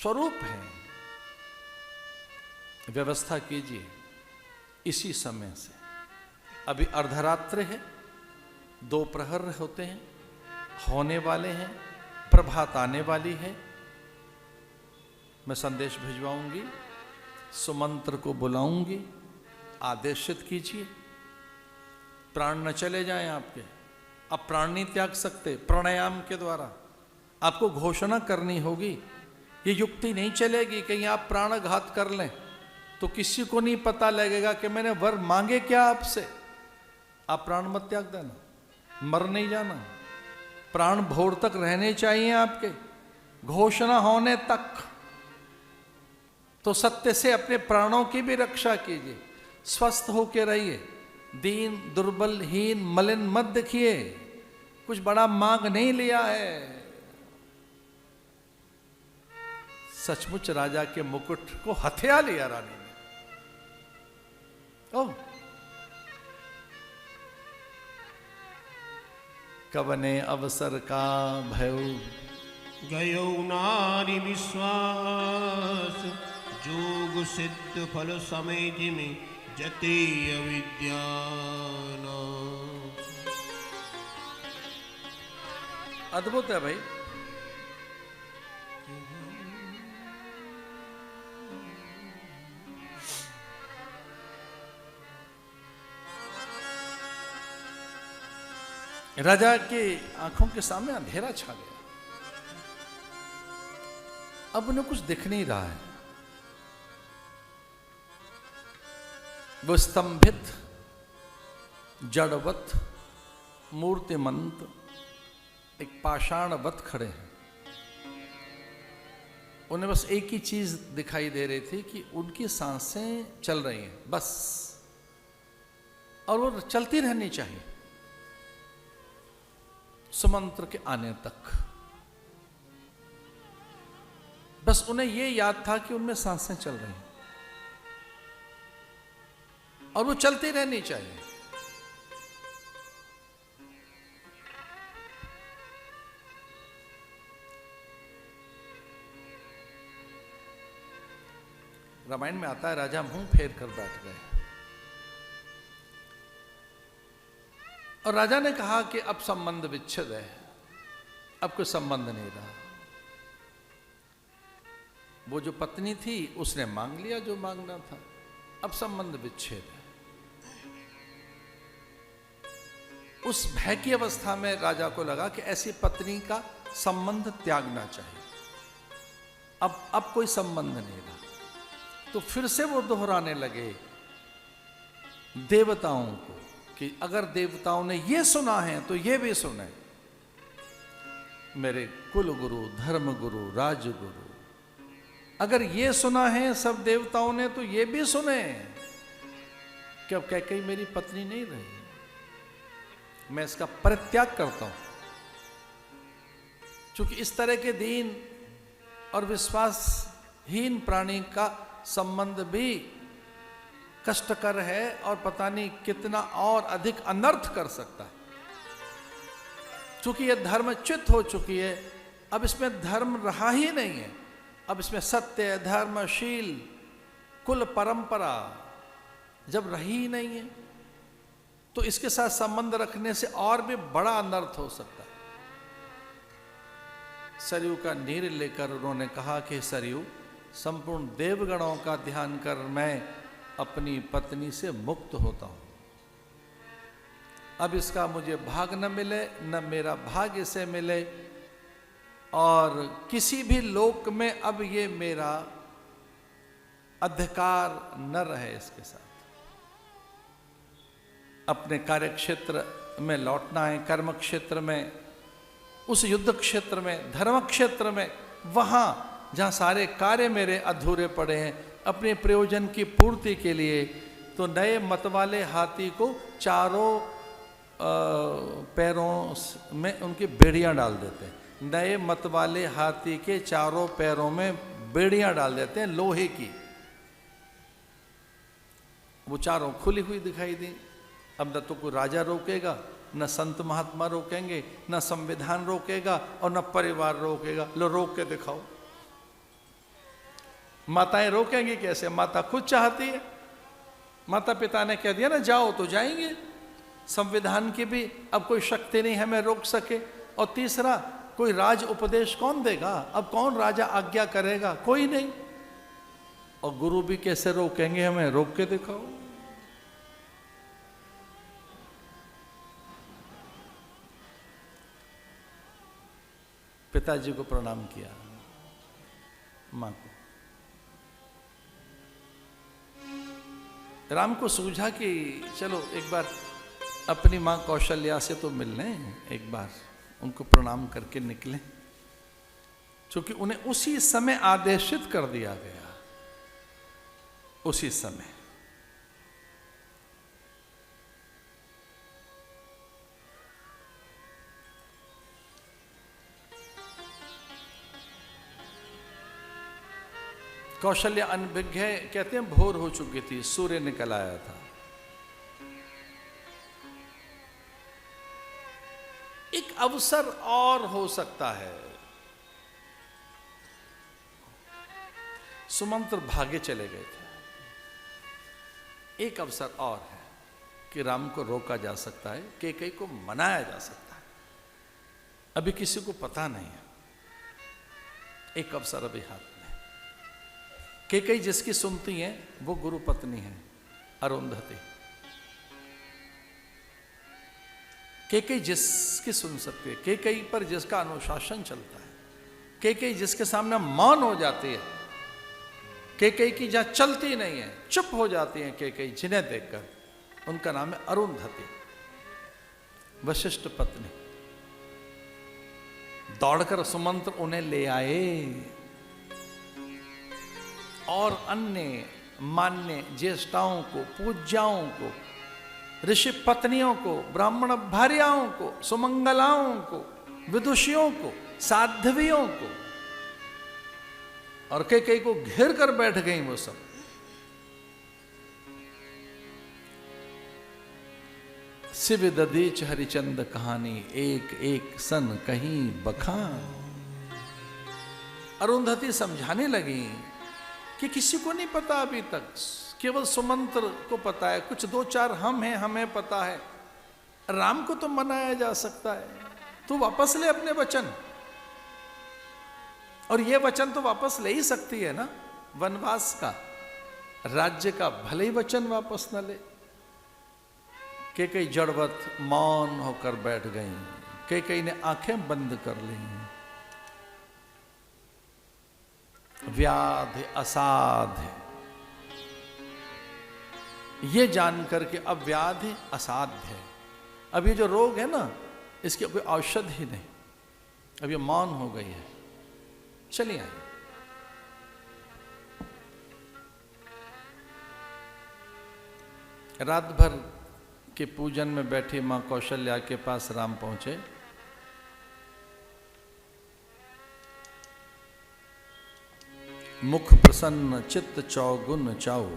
स्वरूप है। व्यवस्था कीजिए इसी समय से। अभी अर्धरात्र है, 2 प्रहर होते हैं, होने वाले हैं, प्रभात आने वाली है। मैं संदेश भिजवाऊंगी, सुमंत्र को बुलाऊंगी, आदेशित कीजिए, प्राण न चले जाएं आपके। आप प्राण नहीं त्याग सकते, प्राणायाम के द्वारा आपको घोषणा करनी होगी। ये युक्ति नहीं चलेगी कहीं आप प्राणघात कर लें तो किसी को नहीं पता लगेगा कि मैंने वर मांगे क्या आपसे। आप प्राण मत त्याग देना, मर नहीं जाना, प्राण भोर तक रहने चाहिए आपके, घोषणा होने तक। तो सत्य से अपने प्राणों की भी रक्षा कीजिए, स्वस्थ होके रहिए, दीन दुर्बल हीन मलिन मत देखिए। कुछ बड़ा मांग नहीं लिया है। सचमुच राजा के मुकुट को हथिया लिया रानी ने। ओह, कवने अवसर का भयो गयो नारी विश्वास, जोग सिद्ध फल समय जिमे जते अविद्यान। अद्भुत है भाई। राजा की आंखों के सामने अंधेरा छा गया। अब उन्हें कुछ दिख नहीं रहा है। वो स्तंभित, जड़वत, मूर्तिमंत, एक पाषाणवत खड़े हैं। उन्हें बस एक ही चीज दिखाई दे रही थी कि उनकी सांसें चल रही हैं बस, और वो चलती रहनी चाहिए सुमंत्र के आने तक। बस उन्हें यह याद था कि उनमें सांसें चल रही हैं और वो चलती रहनी चाहिए। रामायण में आता है, राजा मुंह फेर कर बैठ गए और राजा ने कहा कि अब संबंध विच्छेद है, अब कोई संबंध नहीं रहा। वो जो पत्नी थी उसने मांग लिया जो मांगना था, अब संबंध विच्छेद है। उस भय की अवस्था में राजा को लगा कि ऐसी पत्नी का संबंध त्यागना चाहिए। अब कोई संबंध नहीं रहा। तो फिर से वो दोहराने लगे देवताओं को कि अगर देवताओं ने ये सुना है तो ये भी सुने। मेरे कुल गुरु, धर्म गुरु, राजगुरु, अगर ये सुना है सब देवताओं ने तो ये भी सुने कि अब कैकेयी मेरी पत्नी नहीं रही, मैं इसका परित्याग करता हूं। क्योंकि इस तरह के दीन और विश्वासहीन प्राणी का संबंध भी कष्टकर है और पता नहीं कितना और अधिक अनर्थ कर सकता है। क्योंकि यह धर्मच्युत हो चुकी है, अब इसमें धर्म रहा ही नहीं है। अब इसमें सत्य, धर्म, शील, कुल परंपरा जब रही ही नहीं है तो इसके साथ संबंध रखने से और भी बड़ा अनर्थ हो सकता है। सरयू का नीर लेकर उन्होंने कहा कि सरयू, संपूर्ण देवगणों का ध्यान कर मैं अपनी पत्नी से मुक्त होता हूं। अब इसका मुझे भाग न मिले, न मेरा भाग इसे मिले, और किसी भी लोक में अब ये मेरा अधिकार न रहे इसके साथ। अपने कार्य क्षेत्र में लौटना है, कर्म क्षेत्र में, उस युद्ध क्षेत्र में, धर्म क्षेत्र में, वहां जहां सारे कार्य मेरे अधूरे पड़े हैं अपने प्रयोजन की पूर्ति के लिए। तो नए मत वाले हाथी को चारों पैरों में उनकी बेड़ियां डाल देते हैं। नए मत वाले हाथी के चारों पैरों में बेड़ियां डाल देते हैं लोहे की। वो चारों खुली हुई दिखाई दी। अब न तो कोई राजा रोकेगा, न संत महात्मा रोकेंगे, न संविधान रोकेगा और न परिवार रोकेगा। लो रोक के दिखाओ। माताएं रोकेंगी कैसे? माता खुद चाहती है, माता पिता ने कह दिया ना जाओ तो जाएंगे। संविधान की भी अब कोई शक्ति नहीं हमें रोक सके। और तीसरा, कोई राज उपदेश कौन देगा? अब कौन राजा आज्ञा करेगा? कोई नहीं। और गुरु भी कैसे रोकेंगे हमें? रोक के दिखाओ। पिताजी को प्रणाम किया, मां को। राम को सूझा कि चलो एक बार अपनी मां कौशल्या से तो मिल लें, एक बार उनको प्रणाम करके निकलें, क्योंकि उन्हें उसी समय आदेशित कर दिया गया, उसी समय। कौशल्या अनभिज्ञ है, कहते हैं भोर हो चुकी थी, सूर्य निकल आया था। एक अवसर और हो सकता है। सुमंत्र भागे चले गए थे। एक अवसर और है कि राम को रोका जा सकता है, कैकेयी को मनाया जा सकता है। अभी किसी को पता नहीं है, एक अवसर अभी हाथ में। कैकेयी जिसकी सुनती है वो गुरु पत्नी है, अरुंधति। कैकेयी जिसकी सुन सकती है, कैकेयी पर जिसका अनुशासन चलता है, कैकेयी जिसके सामने मौन हो जाती है, कैकेयी की जहां चलती नहीं है, चुप हो जाती है कैकेयी जिन्हें देखकर, उनका नाम है अरुंधति, वशिष्ठ पत्नी। दौड़कर सुमंत्र उन्हें ले आए और अन्य मान्य ज्येष्ठाओं को, पूज्याओं को, ऋषि पत्नियों को, ब्राह्मण भार्याओं को, सुमंगलाओं को, विदुषियों को, साध्वियों को, और कैकेयी को घेर कर बैठ गई वो सब। शिव दधीच हरिचंद कहानी, एक एक सन कहीं बखान। अरुंधति समझाने लगी कि किसी को नहीं पता अभी तक, केवल सुमंत्र को पता है, कुछ दो चार हम हैं, हमें पता है। राम को तो मनाया जा सकता है, तू वापस ले अपने वचन। और ये वचन तो वापस ले ही सकती है ना, वनवास का, राज्य का, भले ही वचन वापस न ले। कैकेयी जड़वत मौन होकर बैठ गई। कैकेयी ने आंखें बंद कर ली। व्याधि असाध्य, ये जानकर के अब व्याधि असाध्य है, अब ये जो रोग है ना, इसकी कोई औषध ही नहीं, अब ये मौन हो गई है। चलिए आइए। रात भर के पूजन में बैठी मां कौशल्या के पास राम पहुंचे। मुख प्रसन्न चित्त चौगुन चाऊ,